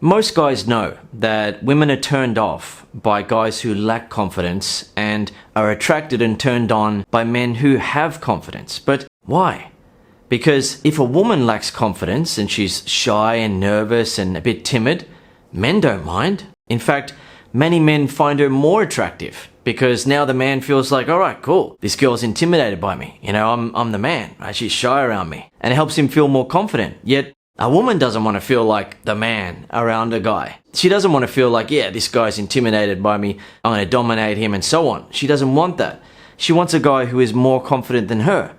Most guys know that women are turned off by guys who lack confidence and are attracted and turned on by men who have confidence. But why? Because if a woman lacks confidence and she's shy and nervous and a bit timid, men don't mind. In fact, many men find her more attractive because now the man feels like, all right, cool, this girl's intimidated by me. I'm the man, right? She's shy around me. And it helps him feel more confident. Yet a woman doesn't want to feel like the man around a guy. She doesn't want to feel like, yeah, this guy's intimidated by me, I'm going to dominate him and so on. She doesn't want that. She wants a guy who is more confident than her.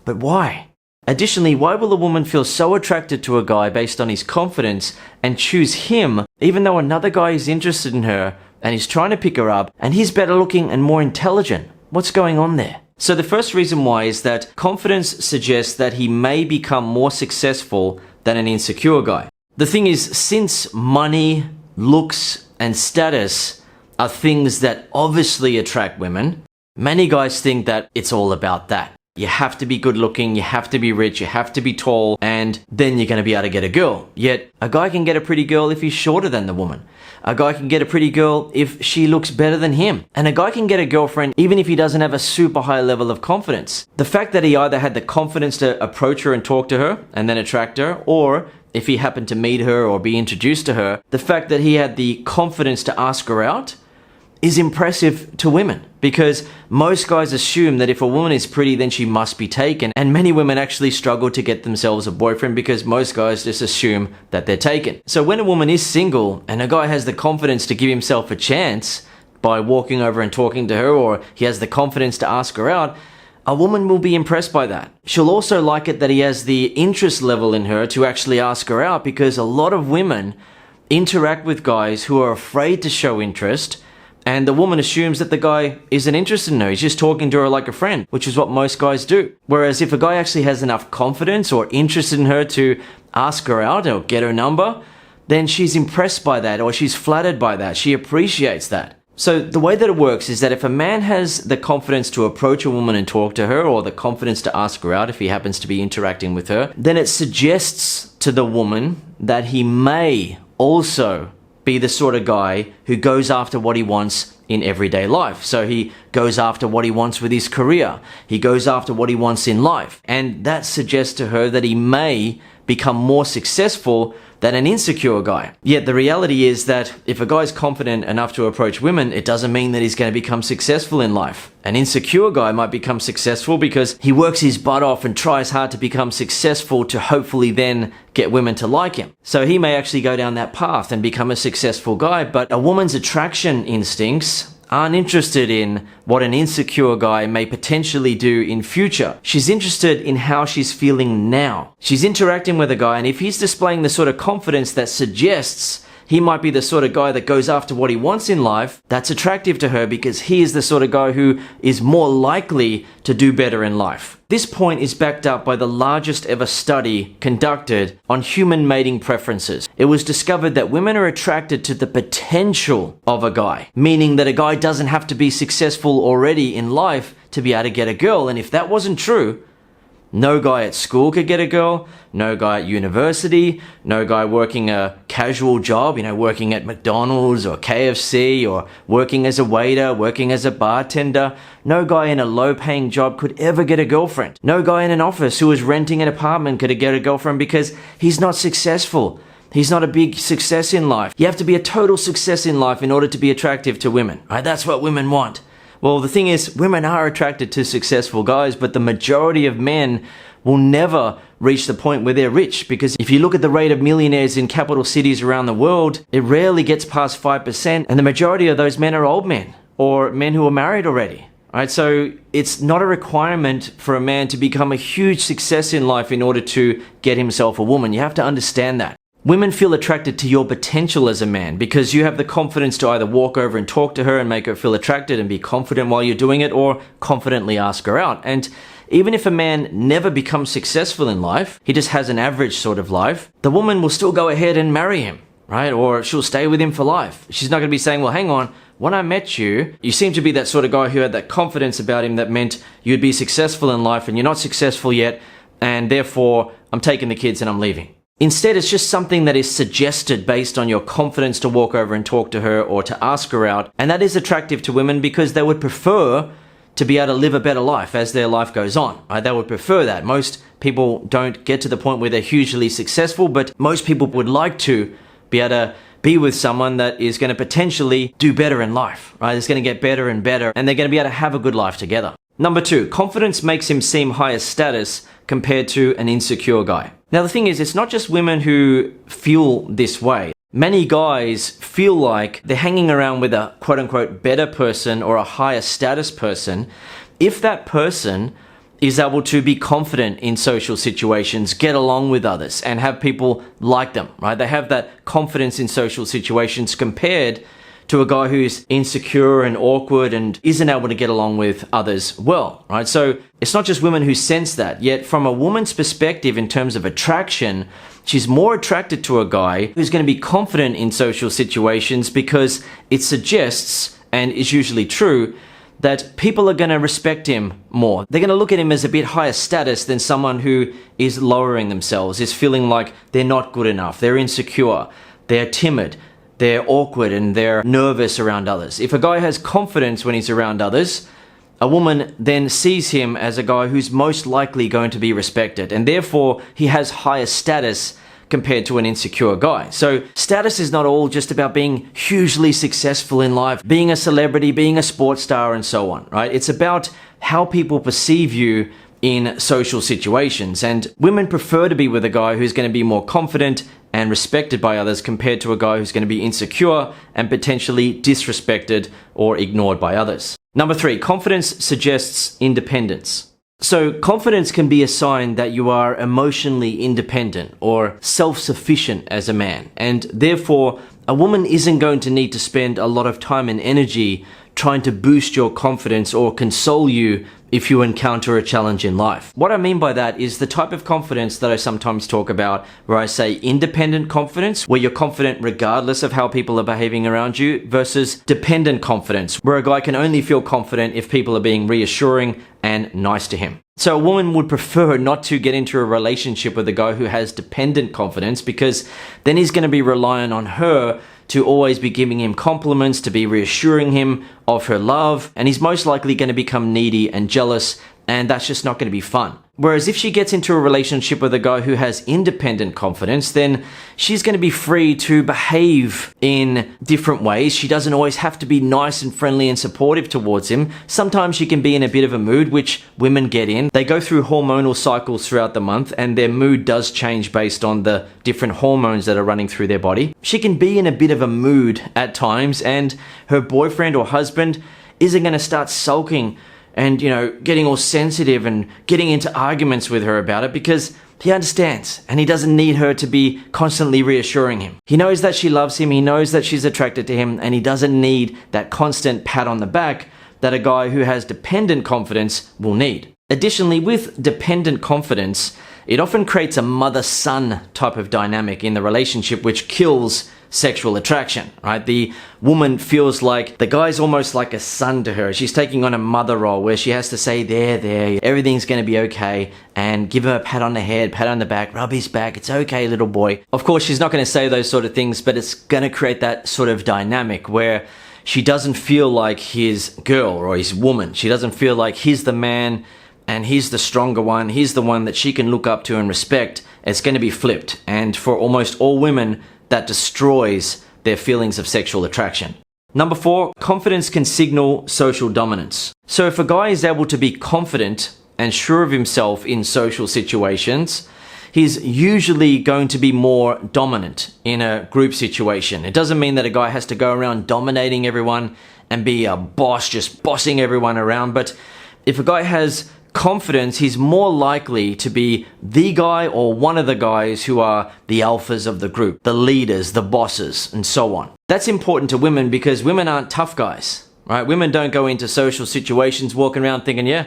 But why? Additionally, why will a woman feel so attracted to a guy based on his confidence and choose him even though another guy is interested in her and he's trying to pick her up and he's better looking and more intelligent? What's going on there? So the first reason why is that confidence suggests that he may become more successful than an insecure guy. The thing is, since money, looks, and status are things that obviously attract women, many guys think that it's all about that. You have to be good looking, you have to be rich, you have to be tall, and then you're going to be able to get a girl. Yet, a guy can get a pretty girl if he's shorter than the woman. A guy can get a pretty girl if she looks better than him. And a guy can get a girlfriend even if he doesn't have a super high level of confidence. The fact that he either had the confidence to approach her and talk to her and then attract her, or if he happened to meet her or be introduced to her, the fact that he had the confidence to ask her out is impressive to women, because most guys assume that if a woman is pretty, then she must be taken. And many women actually struggle to get themselves a boyfriend because most guys just assume that they're taken. So when a woman is single and a guy has the confidence to give himself a chance by walking over and talking to her, or he has the confidence to ask her out, a woman will be impressed by that. She'll also like it that he has the interest level in her to actually ask her out, because a lot of women interact with guys who are afraid to show interest, and the woman assumes that the guy isn't interested in her. He's just talking to her like a friend, which is what most guys do. Whereas if a guy actually has enough confidence or interest in her to ask her out or get her number, then she's impressed by that, or she's flattered by that. She appreciates that. So the way that it works is that if a man has the confidence to approach a woman and talk to her, or the confidence to ask her out if he happens to be interacting with her, then it suggests to the woman that he may also be the sort of guy who goes after what he wants in everyday life. So he goes after what he wants with his career. He goes after what he wants in life. And that suggests to her that he may become more successful than an insecure guy. Yet the reality is that if a guy's confident enough to approach women, it doesn't mean that he's going to become successful in life. An insecure guy might become successful because he works his butt off and tries hard to become successful to hopefully then get women to like him. So he may actually go down that path and become a successful guy, but a woman's attraction instincts aren't interested in what an insecure guy may potentially do in future. She's interested in how she's feeling now. She's interacting with a guy, and if he's displaying the sort of confidence that suggests he might be the sort of guy that goes after what he wants in life, that's attractive to her because he is the sort of guy who is more likely to do better in life. This point is backed up by the largest ever study conducted on human mating preferences. It was discovered that women are attracted to the potential of a guy, meaning that a guy doesn't have to be successful already in life to be able to get a girl. And if that wasn't true, no guy at school could get a girl, no guy at university, no guy working a casual job, working at McDonald's or KFC or working as a waiter, working as a bartender. No guy in a low-paying job could ever get a girlfriend. No guy in an office who was renting an apartment could get a girlfriend because he's not successful. He's not a big success in life. You have to be a total success in life in order to be attractive to women, right? That's what women want. Well, the thing is, women are attracted to successful guys, but the majority of men will never reach the point where they're rich, because if you look at the rate of millionaires in capital cities around the world, it rarely gets past 5%, and the majority of those men are old men or men who are married already. Right? So it's not a requirement for a man to become a huge success in life in order to get himself a woman. You have to understand that. Women feel attracted to your potential as a man because you have the confidence to either walk over and talk to her and make her feel attracted and be confident while you're doing it, or confidently ask her out. And even if a man never becomes successful in life, he just has an average sort of life, the woman will still go ahead and marry him, right? Or she'll stay with him for life. She's not going to be saying, well, hang on, when I met you, you seem to be that sort of guy who had that confidence about him that meant you'd be successful in life, and you're not successful yet, and therefore I'm taking the kids and I'm leaving. Instead, it's just something that is suggested based on your confidence to walk over and talk to her or to ask her out. And that is attractive to women because they would prefer to be able to live a better life as their life goes on. Right? They would prefer that. Most people don't get to the point where they're hugely successful, but most people would like to be able to be with someone that is going to potentially do better in life, right? It's going to get better and better, and they're going to be able to have a good life together. Number 2, confidence makes him seem higher status compared to an insecure guy. Now, the thing is, it's not just women who feel this way. Many guys feel like they're hanging around with a quote-unquote better person or a higher status person if that person is able to be confident in social situations, get along with others, and have people like them, right? They have that confidence in social situations compared to a guy who's insecure and awkward and isn't able to get along with others well, right? So it's not just women who sense that, yet from a woman's perspective in terms of attraction, she's more attracted to a guy who's going to be confident in social situations because it suggests, and is usually true, that people are going to respect him more. They're going to look at him as a bit higher status than someone who is lowering themselves, is feeling like they're not good enough, they're insecure, they're timid, they're awkward, and they're nervous around others. If a guy has confidence when he's around others, a woman then sees him as a guy who's most likely going to be respected, and therefore he has higher status compared to an insecure guy. So status is not all just about being hugely successful in life, being a celebrity, being a sports star, and so on, right? It's about how people perceive you in social situations. And women prefer to be with a guy who's going to be more confident and respected by others compared to a guy who's going to be insecure and potentially disrespected or ignored by others. Number 3, confidence suggests independence. So confidence can be a sign that you are emotionally independent or self-sufficient as a man, and therefore a woman isn't going to need to spend a lot of time and energy trying to boost your confidence or console you if you encounter a challenge in life. What I mean by that is the type of confidence that I sometimes talk about, where I say independent confidence, where you're confident regardless of how people are behaving around you, versus dependent confidence, where a guy can only feel confident if people are being reassuring and nice to him. So a woman would prefer not to get into a relationship with a guy who has dependent confidence, because then he's going to be relying on her to always be giving him compliments, to be reassuring him of her love, and he's most likely going to become needy and jealous, and that's just not going to be fun. Whereas if she gets into a relationship with a guy who has independent confidence, then she's going to be free to behave in different ways. She doesn't always have to be nice and friendly and supportive towards him. Sometimes she can be in a bit of a mood, which women get in. They go through hormonal cycles throughout the month, and their mood does change based on the different hormones that are running through their body. She can be in a bit of a mood at times, and her boyfriend or husband isn't going to start sulking and, getting all sensitive and getting into arguments with her about it, because he understands and he doesn't need her to be constantly reassuring him. He knows that she loves him, he knows that she's attracted to him, and he doesn't need that constant pat on the back that a guy who has dependent confidence will need. Additionally, with dependent confidence, it often creates a mother-son type of dynamic in the relationship, which kills sexual attraction, right? The woman feels like the guy's almost like a son to her. She's taking on a mother role where she has to say, there, everything's going to be okay, and give him a pat on the head, pat on the back, rub his back, it's okay, little boy. Of course, she's not going to say those sort of things, but it's going to create that sort of dynamic where she doesn't feel like his girl or his woman. She doesn't feel like he's the man and he's the stronger one, he's the one that she can look up to and respect. It's going to be flipped. And for almost all women, that destroys their feelings of sexual attraction. Number 4, confidence can signal social dominance. So if a guy is able to be confident and sure of himself in social situations, he's usually going to be more dominant in a group situation. It doesn't mean that a guy has to go around dominating everyone and be a boss, just bossing everyone around. But if a guy has confidence, he's more likely to be the guy or one of the guys who are the alphas of the group, the leaders, the bosses, and so on. That's important to women because women aren't tough guys, right? Women don't go into social situations walking around thinking, yeah,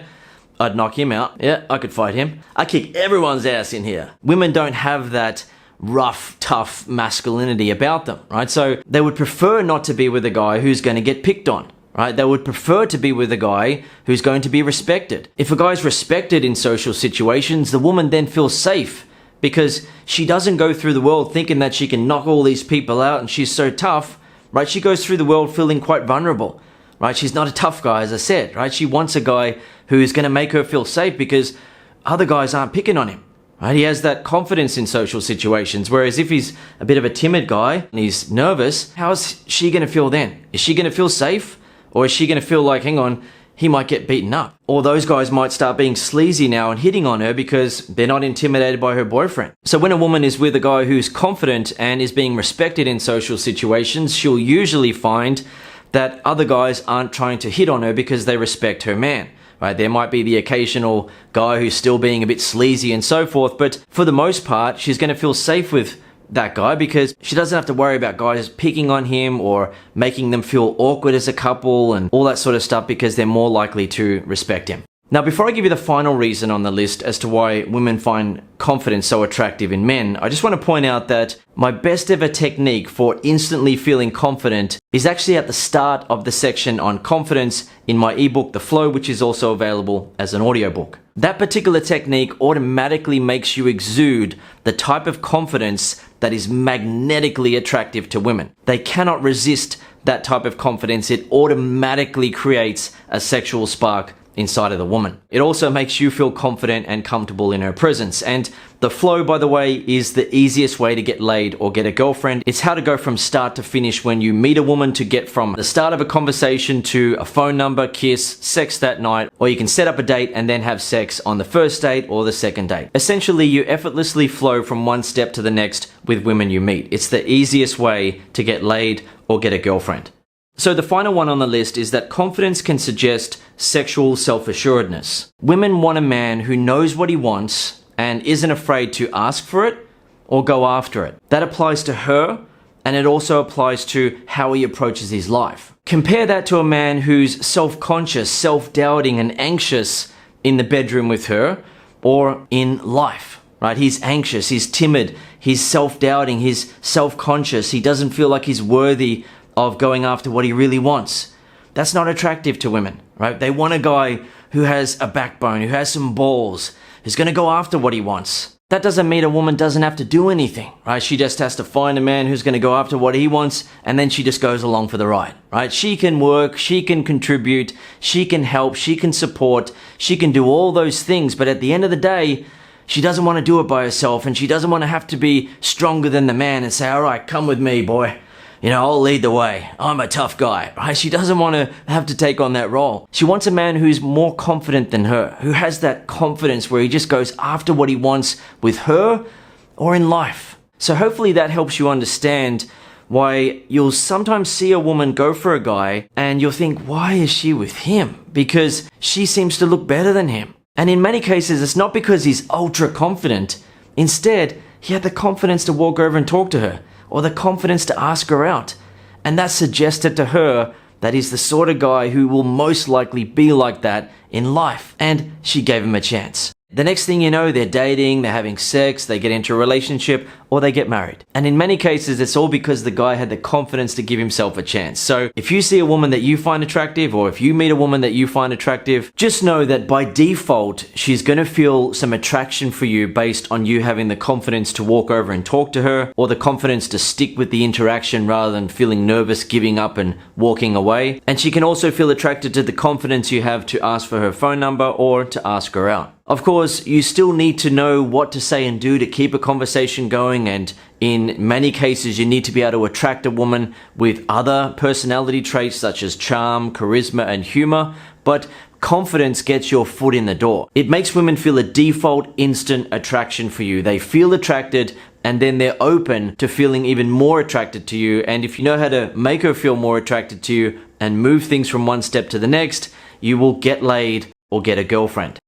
I'd knock him out. Yeah, I could fight him. I kick everyone's ass in here. Women don't have that rough, tough masculinity about them, right? So they would prefer not to be with a guy who's going to get picked on. Right? They would prefer to be with a guy who's going to be respected. If a guy's respected in social situations, the woman then feels safe because she doesn't go through the world thinking that she can knock all these people out and she's so tough, right? She goes through the world feeling quite vulnerable, right? She's not a tough guy, as I said, right? She wants a guy who's going to make her feel safe because other guys aren't picking on him, right? He has that confidence in social situations, whereas if he's a bit of a timid guy and he's nervous, how's she going to feel then? Is she going to feel safe? Or is she going to feel like, hang on, he might get beaten up? Or those guys might start being sleazy now and hitting on her because they're not intimidated by her boyfriend. So when a woman is with a guy who's confident and is being respected in social situations, she'll usually find that other guys aren't trying to hit on her because they respect her man. Right? There might be the occasional guy who's still being a bit sleazy and so forth, but for the most part, she's going to feel safe with that guy because she doesn't have to worry about guys picking on him or making them feel awkward as a couple and all that sort of stuff because they're more likely to respect him. Now, before I give you the final reason on the list as to why women find confidence so attractive in men, I just want to point out that my best ever technique for instantly feeling confident is actually at the start of the section on confidence in my ebook, The Flow, which is also available as an audiobook. That particular technique automatically makes you exude the type of confidence that is magnetically attractive to women. They cannot resist that type of confidence. It automatically creates a sexual spark inside of the woman. It also makes you feel confident and comfortable in her presence. And the flow, by the way, is the easiest way to get laid or get a girlfriend. It's how to go from start to finish when you meet a woman, to get from the start of a conversation to a phone number, kiss, sex that night, or you can set up a date and then have sex on the first date or the second date. Essentially, you effortlessly flow from one step to the next with women you meet. It's the easiest way to get laid or get a girlfriend. So the final one on the list is that confidence can suggest sexual self-assuredness. Women want a man who knows what he wants and isn't afraid to ask for it or go after it. That applies to her, and it also applies to how he approaches his life. Compare that to a man who's self-conscious, self-doubting, and anxious in the bedroom with her or in life, right? He's anxious, he's timid, he's self-doubting, he's self-conscious, he doesn't feel like he's worthy of going after what he really wants. That's not attractive to women, right? They want a guy who has a backbone, who has some balls, who's going to go after what he wants. That doesn't mean a woman doesn't have to do anything, right? She just has to find a man who's going to go after what he wants, and then she just goes along for the ride, right? She can work, she can contribute, she can help, she can support, she can do all those things, but at the end of the day, she doesn't want to do it by herself, and she doesn't want to have to be stronger than the man and say, all right, come with me, boy. You know, I'll lead the way. I'm a tough guy, right? She doesn't want to have to take on that role. She wants a man who's more confident than her, who has that confidence where he just goes after what he wants with her or in life. So hopefully that helps you understand why you'll sometimes see a woman go for a guy and you'll think, why is she with him? Because she seems to look better than him. And in many cases, it's not because he's ultra confident. Instead, he had the confidence to walk over and talk to her, or the confidence to ask her out. And that suggested to her that he's the sort of guy who will most likely be like that in life. And she gave him a chance. The next thing you know, they're dating, they're having sex, they get into a relationship, or they get married. And in many cases, it's all because the guy had the confidence to give himself a chance. So if you see a woman that you find attractive, or if you meet a woman that you find attractive, just know that by default, she's going to feel some attraction for you based on you having the confidence to walk over and talk to her, or the confidence to stick with the interaction rather than feeling nervous, giving up and walking away. And she can also feel attracted to the confidence you have to ask for her phone number or to ask her out. Of course, you still need to know what to say and do to keep a conversation going, and in many cases you need to be able to attract a woman with other personality traits such as charm, charisma, and humor, but confidence gets your foot in the door. It makes women feel a default instant attraction for you. They feel attracted and then they're open to feeling even more attracted to you, and if you know how to make her feel more attracted to you and move things from one step to the next, you will get laid or get a girlfriend.